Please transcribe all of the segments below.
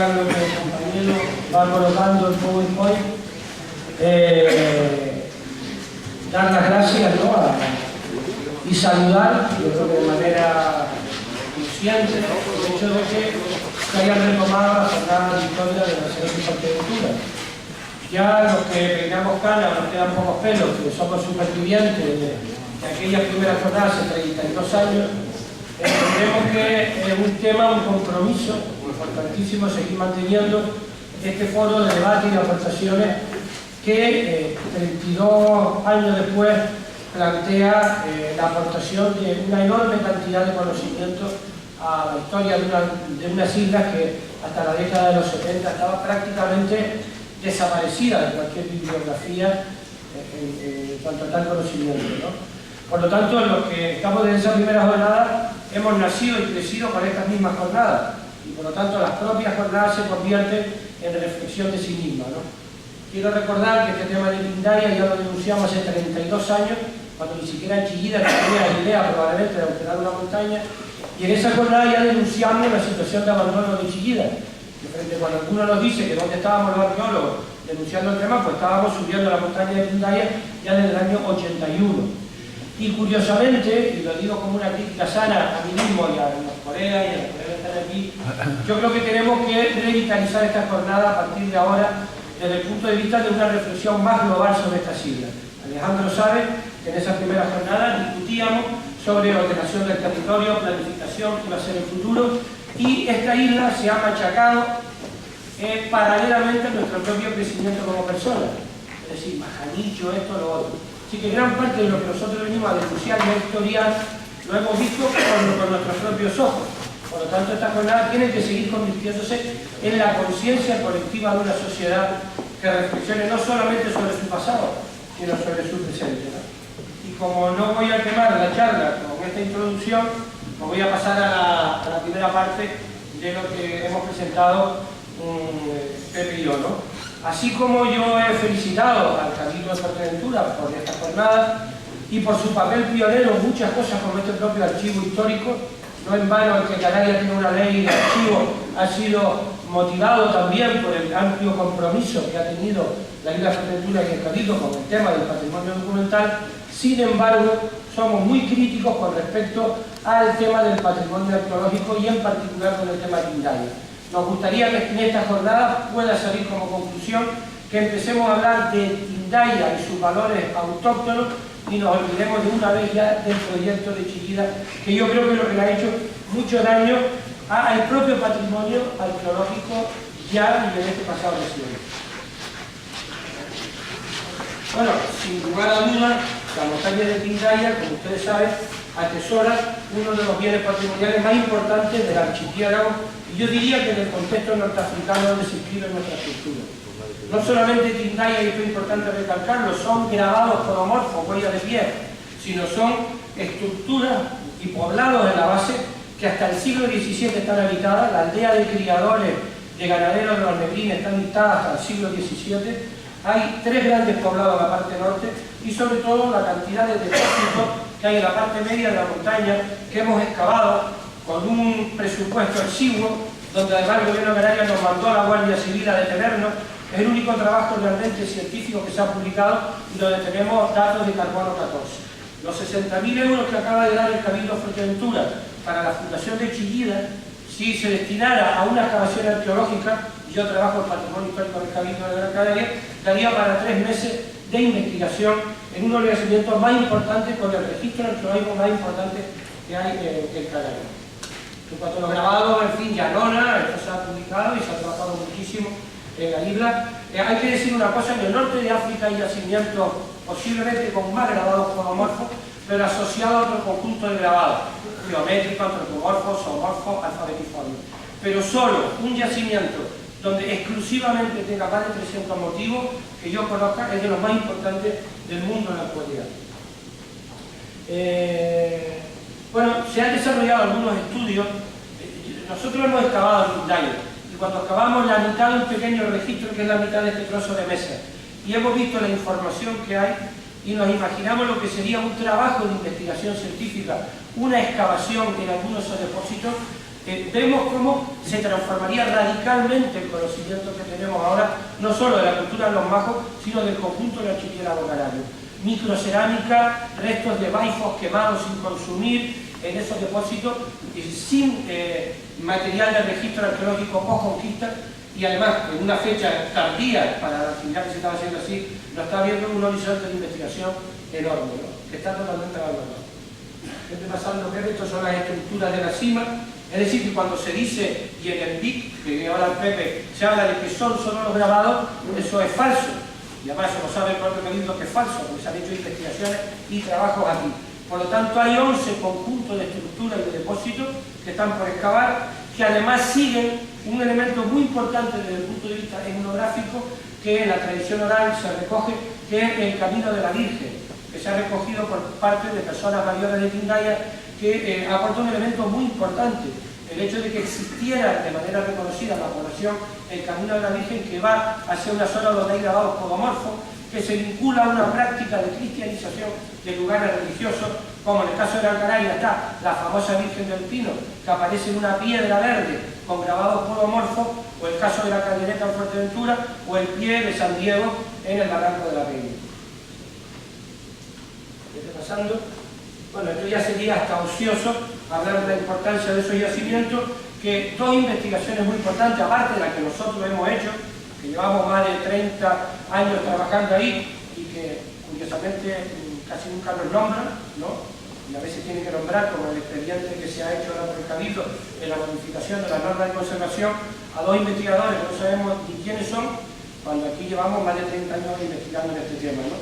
lo que el compañero va colocando el PowerPoint, dar las gracias, ¿no? Y saludar, yo creo que de manera consciente, el hecho de que se hayan retomado la jornada de historia de la Secretaría de Agricultura. Ya los que peinamos canas, nos quedan pocos pelos, que somos supervivientes de aquella primera jornada hace 32 años, entendemos que es un tema, un compromiso importantísimo seguir manteniendo este foro de debate y de aportaciones que 32 años después plantea la aportación de una enorme cantidad de conocimientos a la historia de unas islas que hasta la década de los 70 estaba prácticamente desaparecida de cualquier bibliografía en cuanto a tal conocimiento, ¿no? Por lo tanto, los que estamos en esa primera jornada hemos nacido y crecido con estas mismas jornadas y por lo tanto las propias jornadas se convierten en reflexión de sí mismas, ¿no? Quiero recordar que este tema de Pindaya ya lo denunciamos hace 32 años, cuando ni siquiera en Chillida tenía la idea probablemente de alterar una montaña, y en esa jornada ya denunciamos la situación de abandono de Chillida. De frente, cuando alguno nos dice que dónde estábamos los arqueólogos denunciando el tema, pues estábamos subiendo la montaña de Pindaya ya desde el año 81. Y curiosamente, y lo digo como una crítica sana a mí mismo y a los colegas y a los colegas que están aquí, yo creo que tenemos que revitalizar esta jornada a partir de ahora desde el punto de vista de una reflexión más global sobre estas islas. Alejandro sabe que en esa primera jornada discutíamos sobre ordenación del territorio, planificación, qué va a ser el futuro, y esta isla se ha machacado paralelamente a nuestro propio crecimiento como personas. Es decir, Majanicho, esto, lo otro. Así que gran parte de lo que nosotros venimos a denunciar y a historiar lo hemos visto con nuestros propios ojos. Por lo tanto, esta jornada tiene que seguir convirtiéndose en la conciencia colectiva de una sociedad que reflexione no solamente sobre su pasado, sino sobre su presente, ¿no? Y como no voy a quemar la charla con esta introducción, me voy a pasar a la primera parte de lo que hemos presentado Pepe y yo, ¿no? Así como yo he felicitado al Cabildo de Fuerteventura por esta jornada y por su papel pionero en muchas cosas como este propio archivo histórico, no en vano el que Canarias tiene una ley de archivo ha sido motivado también por el amplio compromiso que ha tenido la isla de Fuerteventura y el Cabildo con el tema del patrimonio documental. Sin embargo, somos muy críticos con respecto al tema del patrimonio arqueológico y en particular con el tema de Pindaya. Nos gustaría que en esta jornada pueda salir como conclusión que empecemos a hablar de Pindaya y sus valores autóctonos y nos olvidemos de una vez ya del proyecto de Chillida, que yo creo que es lo que le ha hecho mucho daño al propio patrimonio arqueológico ya y en este pasado reciente. Bueno, sin lugar a dudas, la montaña de Pindaya, como ustedes saben, atesora uno de los bienes patrimoniales más importantes del archipiélago, y yo diría que en el contexto norteafricano donde se inscribe nuestra cultura. No solamente Pindaya, y esto es importante recalcarlo, son grabados polomorfos, huellas de pie, sino son estructuras y poblados en la base que hasta el siglo XVII están habitadas. La aldea de criadores de ganaderos de los Negrines está habitada hasta el siglo XVII. Hay 3 grandes poblados en la parte norte y sobre todo la cantidad de depósitos que hay en la parte media de la montaña que hemos excavado con un presupuesto exiguo, donde además el gobierno de Canarias nos mandó a la Guardia Civil a detenernos. Es el único trabajo realmente científico que se ha publicado y donde tenemos datos de carbono 14. Los 60.000 euros que acaba de dar el Cabildo de Fuerteventura para la fundación de Chillida, si se destinara a una excavación arqueológica, y yo trabajo el patrimonio histórico del Cabildo de Gran Canaria, daría para 3 meses de investigación en uno de los yacimientos más importantes, con el registro arqueológico más importante que hay en Canarias. En cuanto a los grabados, en fin, Llanona, esto se ha publicado y se ha trabajado muchísimo en la isla. Hay que decir una cosa, en el norte de África hay yacimientos posiblemente con más grabados polomorfos, pero asociados a otro conjunto de grabados, geométricos, antropomorfos, zoomorfos, alfabetiformes. Pero solo un yacimiento donde exclusivamente tenga más de 300 motivos que yo conozca es de los más importantes del mundo en la actualidad. Bueno, se han desarrollado algunos estudios. Nosotros hemos excavado en Pindaya y cuando excavamos la mitad de un pequeño registro que es la mitad de este trozo de mesa y hemos visto la información que hay y nos imaginamos lo que sería un trabajo de investigación científica, una excavación en algunos depósitos, vemos cómo se transformaría radicalmente el conocimiento que tenemos ahora, no solo de la cultura de los majos, sino del conjunto del archipiélago canario. Microcerámica, restos de baifos quemados sin consumir en esos depósitos, sin material de registro arqueológico post-conquista, y además en una fecha tardía para la actividad que se estaba haciendo así, nos está viendo un horizonte de investigación enorme, ¿no? Que está totalmente abandonado. Pasando que estas son las estructuras de la cima, es decir, que cuando se dice, y en el BIC, que ahora el Pepe, se habla de que son solo los grabados, eso es falso, y además eso lo sabe el propio Cabildo que es falso, porque se han hecho investigaciones y trabajos aquí. Por lo tanto, hay 11 conjuntos de estructuras y de depósitos que están por excavar, que además siguen un elemento muy importante desde el punto de vista etnográfico, que en la tradición oral se recoge, que es el Camino de la Virgen, que se ha recogido por parte de personas mayores de Tindaya, que aporta un elemento muy importante, el hecho de que existiera de manera reconocida en la población el Camino de la Virgen, que va hacia una zona donde hay grabados podomorfos, que se vincula a una práctica de cristianización de lugares religiosos, como en el caso de Gran Canaria está la famosa Virgen del Pino, que aparece en una piedra verde con grabados podomorfos, o el caso de la Caldereta en Fuerteventura, o el pie de San Diego en el Barranco de la Peña. Pasando, bueno, esto ya sería hasta ocioso hablar de la importancia de esos yacimientos, que dos investigaciones muy importantes, aparte de las que nosotros hemos hecho, que llevamos más de 30 años trabajando ahí y que curiosamente casi nunca nos nombran, ¿no? Y a veces tienen que nombrar, como el expediente que se ha hecho ahora por el Cabildo en la modificación de la norma de conservación, a dos investigadores que no sabemos ni quiénes son, cuando aquí llevamos más de 30 años investigando en este tema, ¿no?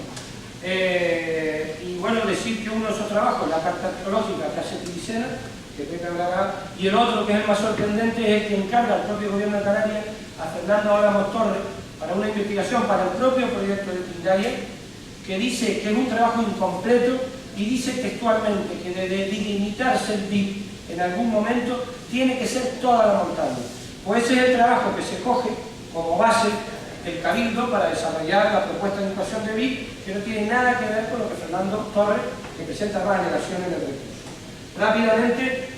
Y bueno, decir que uno de esos trabajos, la carta arqueológica que hace Tilicena, que Pepe hablará, y el otro, que es el más sorprendente, es el que encarga al propio gobierno de Canarias a Fernando Álamos Torres para una investigación para el propio proyecto de Tindaya, que dice que es un trabajo incompleto y dice textualmente que de delimitarse el BIC en algún momento tiene que ser toda la montaña. Pues ese es el trabajo que se coge como base el Cabildo para desarrollar la propuesta de inversión de BIC, que no tiene nada que ver con lo que Fernando Torres, que presenta más alegaciones en el recurso. Rápidamente,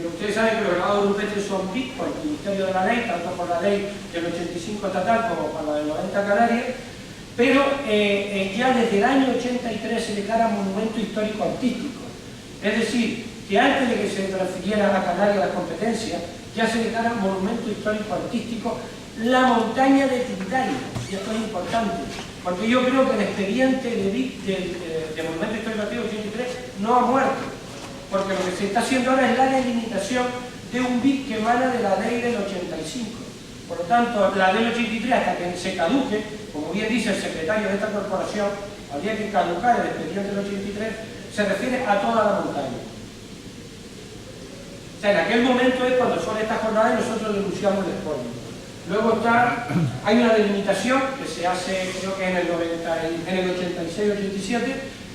ustedes saben que los grabados rupestres son BIC por el Ministerio de la Ley, tanto por la ley del 85 estatal como por la del 90 canaria, pero ya desde el año 83 se declara monumento histórico artístico. Es decir, que antes de que se transfiriera a Canarias las competencias, ya se declara monumento histórico artístico la montaña de Tindaya, y esto es importante, porque yo creo que el expediente de Monumento Histórico Artístico 83 no ha muerto, porque lo que se está haciendo ahora es la delimitación de un BIC que emana de la ley del 85. Por lo tanto, la del 83, hasta que se caduque, como bien dice el secretario de esta corporación, habría que caducar el expediente del 83, se refiere a toda la montaña. O sea, en aquel momento es cuando son estas jornadas y nosotros denunciamos el expolio. Luego hay una delimitación que se hace, creo que en el 86-87,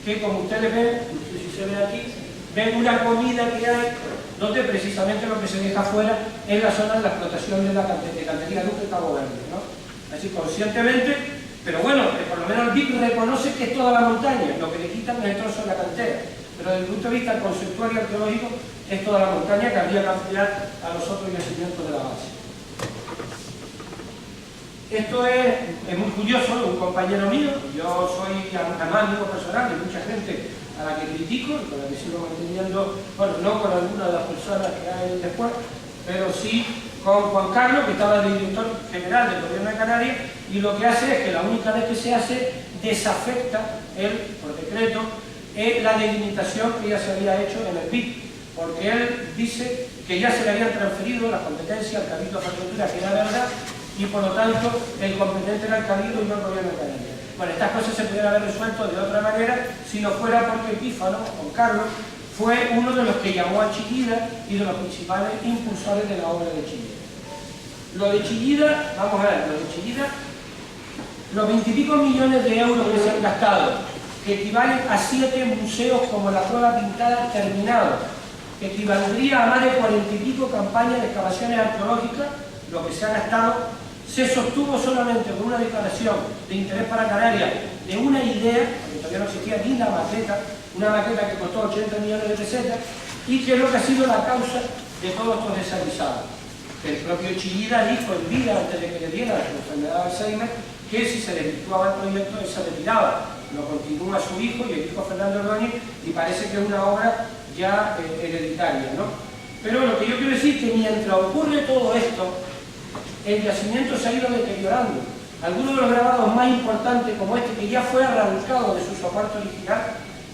que como ustedes ven, no sé si se ve aquí, ven una comida que hay, donde precisamente lo que se deja fuera es la zona de la explotación de la cantería Duque Cabo Verde, ¿no? Así conscientemente, pero bueno, por lo menos el BIC reconoce que es toda la montaña, lo que le quitan es el trozo de la cantera, pero desde el punto de vista conceptual y arqueológico es toda la montaña que habría que ampliar a los otros yacimientos de la base. Esto es muy curioso, un compañero mío, yo soy además amigo personal de mucha gente a la que critico y con la que sigo manteniendo, bueno, no con alguna de las personas que hay después, pero sí con Juan Carlos, que estaba de director general del gobierno de Canarias, y lo que hace es que la única vez que se hace, desafecta él, por decreto, la delimitación que ya se había hecho en el BIC, porque él dice que ya se le habían transferido las competencias al Cabildo de Fuerteventura, que era verdad, y por lo tanto el competente era el Cabildo y no el gobierno de Canarias. Bueno, estas cosas se pudieran haber resuelto de otra manera si no fuera porque Epífano, Juan Carlos, fue uno de los que llamó a Chillida y de los principales impulsores de la obra de Chillida. Lo de Chillida, vamos a ver, lo de Chillida, los 20 y pico millones de euros que se han gastado, que equivalen a 7 museos como la Cueva Pintada terminados, que equivaldría a más de 40 y pico campañas de excavaciones arqueológicas, lo que se ha gastado se sostuvo solamente con una declaración de interés para Canarias de una idea, porque todavía no existía ni la maqueta, una maqueta que costó 80 millones de pesetas, y que es lo que ha sido la causa de todos estos desavisados. El propio Chillida dijo en vida, antes de que le diera la enfermedad de Alzheimer, que si se desvirtuaba el proyecto, él se retiraba. Lo continúa su hijo y el hijo Fernando Ordóñez, y parece que es una obra ya hereditaria, ¿no? Pero lo que yo quiero decir es que mientras ocurre todo esto, el yacimiento se ha ido deteriorando. Algunos de los grabados más importantes, como este, que ya fue arrancado de su soporte original,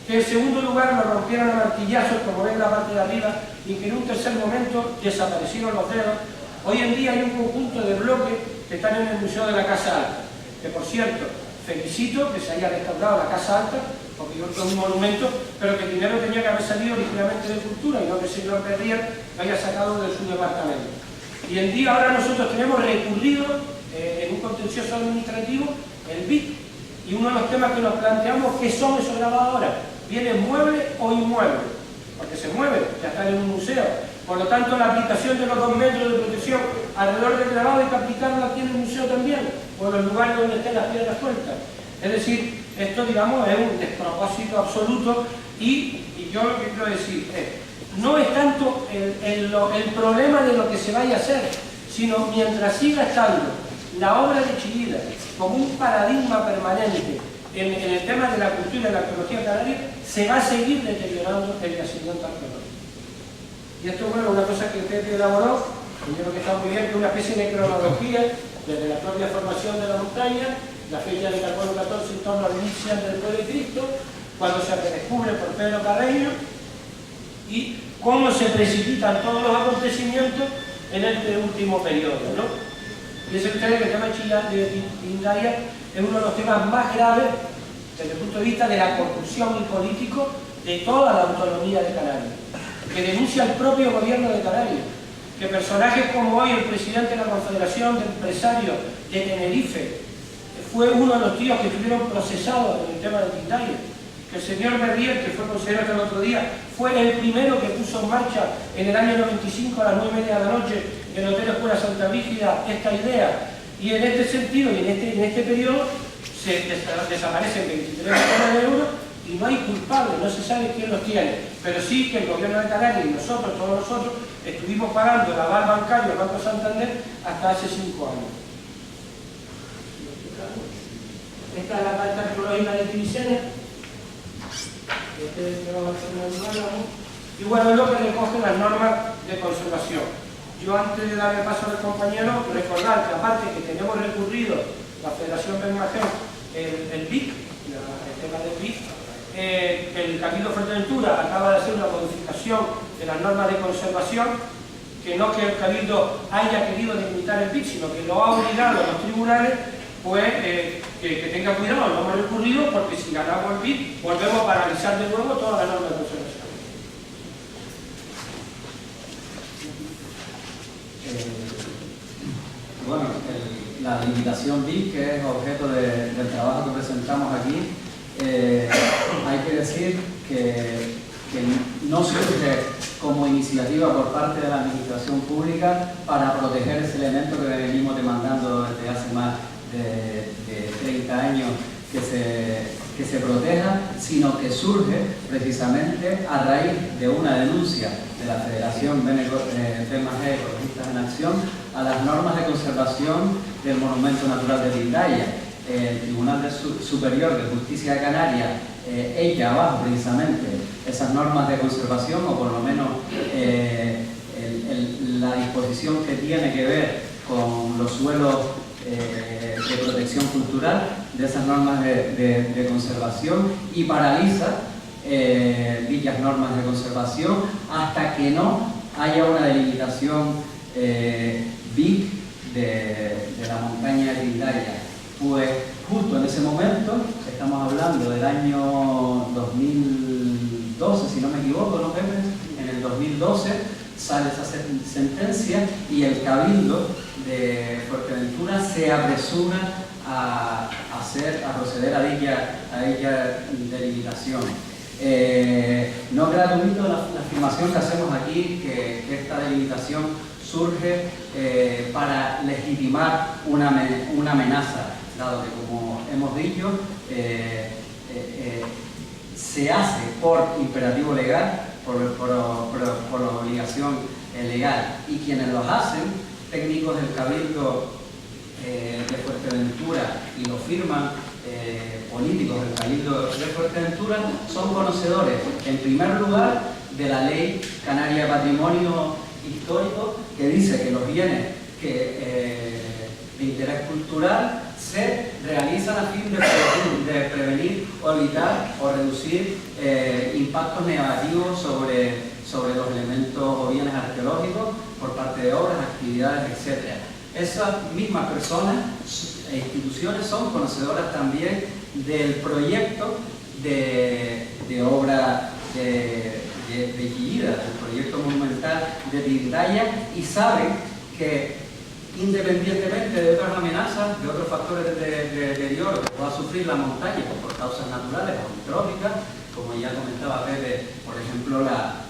que en segundo lugar lo rompieron a martillazos, como ven en la parte de arriba, y que en un tercer momento desaparecieron los dedos. Hoy en día hay un conjunto de bloques que están en el Museo de la Casa Alta, que por cierto, felicito que se haya restaurado la Casa Alta, porque yo creo que es un monumento, pero que primero tenía que haber salido originalmente de Cultura, y no que el señor Berrier lo haya sacado de su departamento. Y en día ahora nosotros tenemos recurrido en un contencioso administrativo el BIC, y uno de los temas que nos planteamos, ¿qué son esos grabados ahora? ¿Vienen muebles o inmuebles? Porque se mueven, ya están en un museo. Por lo tanto, la aplicación de los 2 metros de protección alrededor del grabado hay que aplicarlo aquí en el museo también, o en los lugares donde estén las piedras sueltas. Es decir, esto, digamos, es un despropósito absoluto, y yo lo que quiero decir es, no es tanto el problema de lo que se vaya a hacer, sino mientras siga estando la obra de Chillida como un paradigma permanente en el tema de la cultura y la arqueología canaria, se va a seguir deteriorando el yacimiento arqueológico. Y esto, bueno, es una cosa que usted elaboró, y yo creo que está muy bien, que es una especie de cronología desde la propia formación de la montaña, la fecha de carbono 14 en torno al 1100 después de Cristo, cuando se redescubre por Pedro Carreño, y cómo se precipitan todos los acontecimientos en este último periodo, ¿no? Fíjense ustedes que el tema de Tindaya es uno de los temas más graves desde el punto de vista de la corrupción y político de toda la autonomía de Canarias, que denuncia el propio gobierno de Canarias, que personajes como hoy el presidente de la Confederación de Empresarios de Tenerife fue uno de los tíos que estuvieron procesados en el tema de Tindaya, que el señor Berrier, que fue consejero hasta el otro día, fue el primero que puso en marcha en el año 95 a las 9:30 de la noche en el Hotel Escuela Santa Brígida esta idea, y en este sentido y en este periodo se desaparecen 23 millones de euros y no hay culpables, no se sabe quién los tiene, pero sí que el gobierno de Canarias y nosotros, todos nosotros, estuvimos pagando el aval bancario al Banco Santander hasta hace 5 años. Esta es la carta arqueológica de Tibicene. Y bueno, es lo que recoge las normas de conservación. Yo, antes de darle paso al compañero, recordar que aparte que tenemos recurrido la Federación Bermajén, el BIC, el tema del BIC, el Cabildo Fuerteventura acaba de hacer una modificación de las normas de conservación, que no que el Cabildo haya querido delimitar el BIC, sino que lo ha obligado a los tribunales, pues que tenga cuidado, no hemos recurrido, porque si ganamos el BIC volvemos a paralizar de nuevo todas las normas de conservación. Bueno, la limitación BIC, que es objeto del trabajo que presentamos aquí, hay que decir que no surge como iniciativa por parte de la administración pública para proteger ese elemento que venimos demandando desde hace más de 30 años que se proteja, sino que surge precisamente a raíz de una denuncia de la Federación BMG Ecologistas en Acción a las normas de conservación del Monumento Natural de Tindaya. El Tribunal Superior de Justicia de Canarias echa abajo precisamente esas normas de conservación, o por lo menos la disposición que tiene que ver con los suelos de protección cultural de esas normas de conservación, y paraliza dichas normas de conservación hasta que no haya una delimitación BIC de la montaña de Tindaya. Pues justo en ese momento, estamos hablando del año 2012, si no me equivoco, ¿no, Pepe? En el 2012 sale esa sentencia y el Cabildo de Fuerteventura se apresura a proceder a dicha delimitación. No es gratuito la afirmación que hacemos aquí, que esta delimitación surge para legitimar una amenaza, dado que, como hemos dicho, se hace por imperativo legal, por la obligación legal. Y quienes los hacen, técnicos del Cabildo de Fuerteventura, y lo firman políticos del Cabildo de Fuerteventura, son conocedores, en primer lugar, de la Ley Canaria de Patrimonio Histórico, que dice que los bienes de interés cultural se realizan a fin de prevenir o evitar o reducir impactos negativos sobre los elementos o bienes arqueológicos por parte de obras, actividades, etc. Esas mismas personas e instituciones son conocedoras también del proyecto de obra de Chillida, del proyecto monumental de Tindaya, y saben que independientemente de otras amenazas, de otros factores de deterioro que pueda sufrir la montaña por causas naturales o antrópicas, como ya comentaba Pepe, por ejemplo, la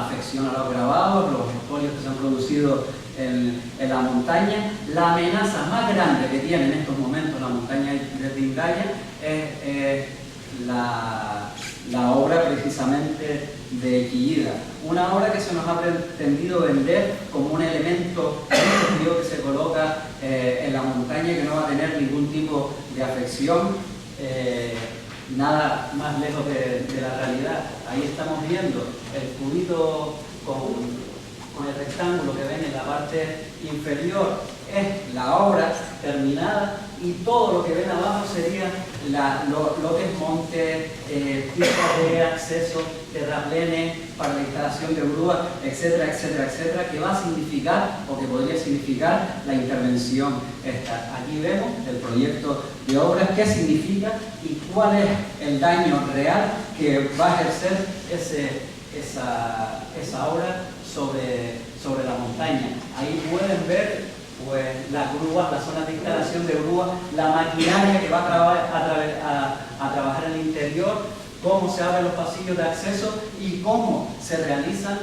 afección a los grabados, los espolios que se han producido en la montaña, la amenaza más grande que tiene en estos momentos la montaña de Tindaya es la obra precisamente de Chillida. Una obra que se nos ha pretendido vender como un elemento que se coloca en la montaña, que no va a tener ningún tipo de afección, nada más lejos de la realidad. Ahí estamos viendo el cubito con el rectángulo que ven en la parte inferior, es la obra terminada, y todo lo que ven abajo sería los desmontes, pistas de acceso, terraplenes para la instalación de grúas, etcétera, etcétera, etcétera, que va a significar, o que podría significar, la intervención esta. Aquí vemos el proyecto de obras, qué significa y cuál es el daño real que va a ejercer esa obra sobre la montaña. Ahí pueden ver pues las grúas, las zonas de instalación de grúas, la maquinaria que va a trabajar en el interior, cómo se abren los pasillos de acceso y cómo se realizan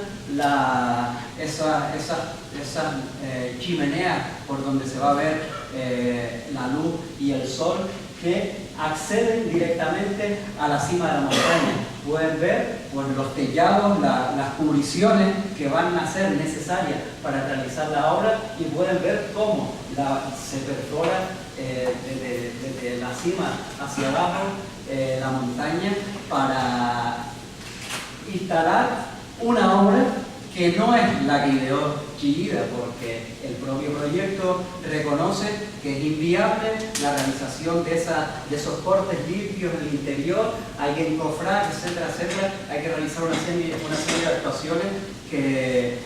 esas chimeneas por donde se va a ver la luz y el sol, que acceden directamente a la cima de la montaña. Pueden ver pues, los tellados, las cubriciones que van a ser necesarias para realizar la obra, y pueden ver cómo se perfora desde la cima hacia abajo la montaña para instalar una obra que no es la que ideó Chillida, porque el propio proyecto reconoce que es inviable la realización de esos cortes limpios en el interior, hay que encofrar, etcétera, etcétera, hay que realizar una serie de actuaciones que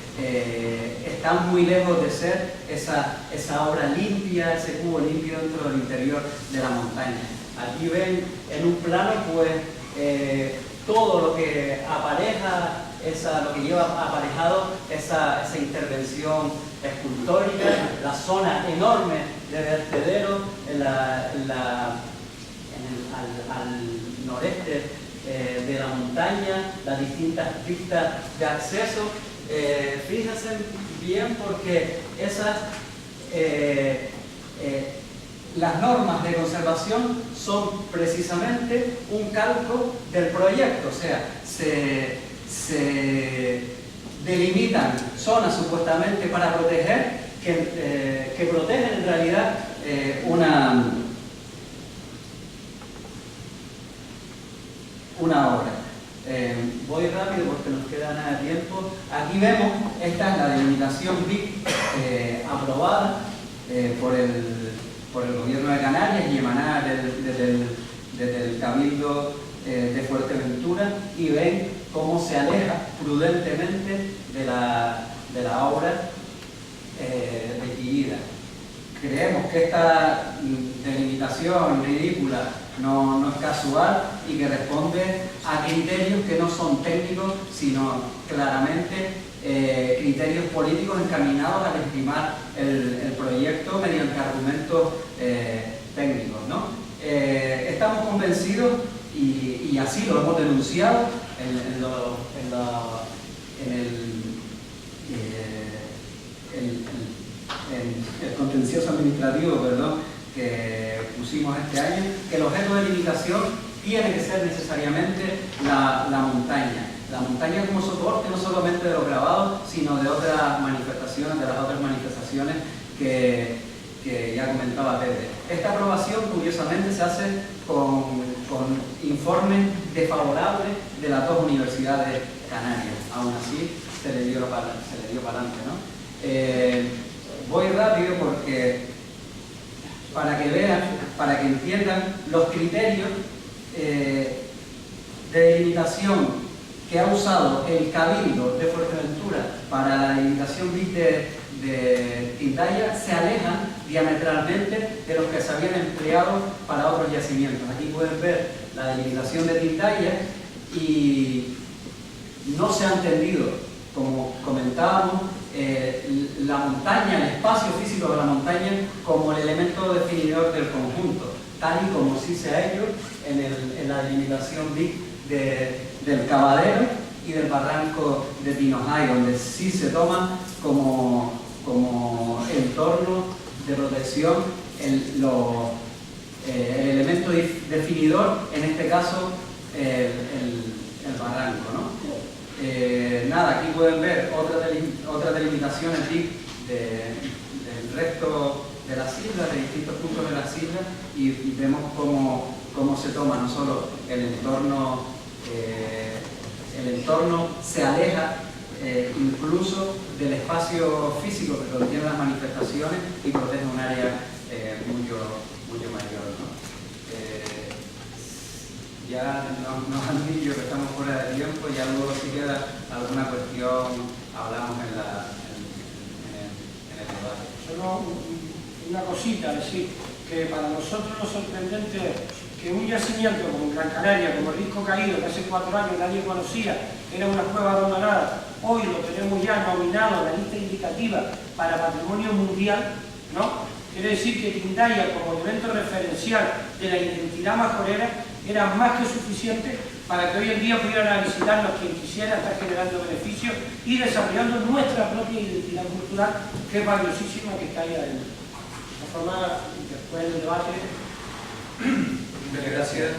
están muy lejos de ser esa obra limpia, ese cubo limpio dentro del interior de la montaña. Aquí ven en un plano pues todo lo que apareja, lo que lleva aparejado esa intervención escultórica, la zona enorme de vertedero al noreste de la montaña, las distintas pistas de acceso. Fíjense bien, porque las normas de conservación son precisamente un calco del proyecto, o sea, se delimitan zonas supuestamente para proteger, que protegen en realidad una obra. Voy rápido porque nos queda nada de tiempo. Aquí vemos, esta es la delimitación BIC aprobada por el Gobierno de Canarias y emanada desde el Cabildo de Fuerteventura, y ven cómo se aleja prudentemente de la obra de Chillida. Creemos que esta delimitación ridícula no es casual y que responde a criterios que no son técnicos, sino claramente criterios políticos encaminados a legitimar el proyecto mediante argumentos técnicos, ¿no? Estamos convencidos, y así lo hemos denunciado en el contencioso administrativo, que pusimos este año, que el objeto de limitación tiene que ser necesariamente la montaña. la montaña como soporte no solamente de los grabados, sino de otras manifestaciones, de las otras manifestaciones que ya comentaba Pedro. Esta aprobación, curiosamente, se hace con informes desfavorables de las dos universidades canarias. Aún así, se le dio para adelante, ¿no? Voy rápido porque para que vean, para que entiendan los criterios de delimitación que ha usado el Cabildo de Fuerteventura para la delimitación de Tindaya se alejan diametralmente de los que se habían empleado para otros yacimientos. Aquí pueden ver la delimitación de Tindaya y no se ha entendido, como comentábamos, la montaña, el espacio físico de la montaña como el elemento definidor del conjunto, tal y como sí se ha hecho en la delimitación del Cavadero y del barranco de Tinojay, donde sí se toma como entorno de protección el elemento definidor, en este caso el barranco, ¿no? Nada, aquí pueden ver otras delimitaciones del resto de las islas, de distintos puntos de las islas, y vemos cómo se toma no solo el entorno se aleja incluso del espacio físico que contiene las manifestaciones y protege un área mucho mayor, ¿no? Ya nos han dicho que estamos fuera de tiempo, ya luego si queda alguna cuestión hablamos en el debate. Solo una cosita, decir que para nosotros lo sorprendente es que un yacimiento como Gran Canaria, como el Risco Caído, que hace 4 años nadie conocía, era una cueva abandonada, hoy lo tenemos ya nominado en la lista indicativa para patrimonio mundial, ¿no? Quiere decir que Tindaya, como elemento referencial de la identidad majorera, era más que suficiente para que hoy en día pudieran visitarnos quien quisiera, estar generando beneficios y desarrollando nuestra propia identidad cultural, que es valiosísima, que está ahí adentro. De todas formas, después del debate... Muchas gracias.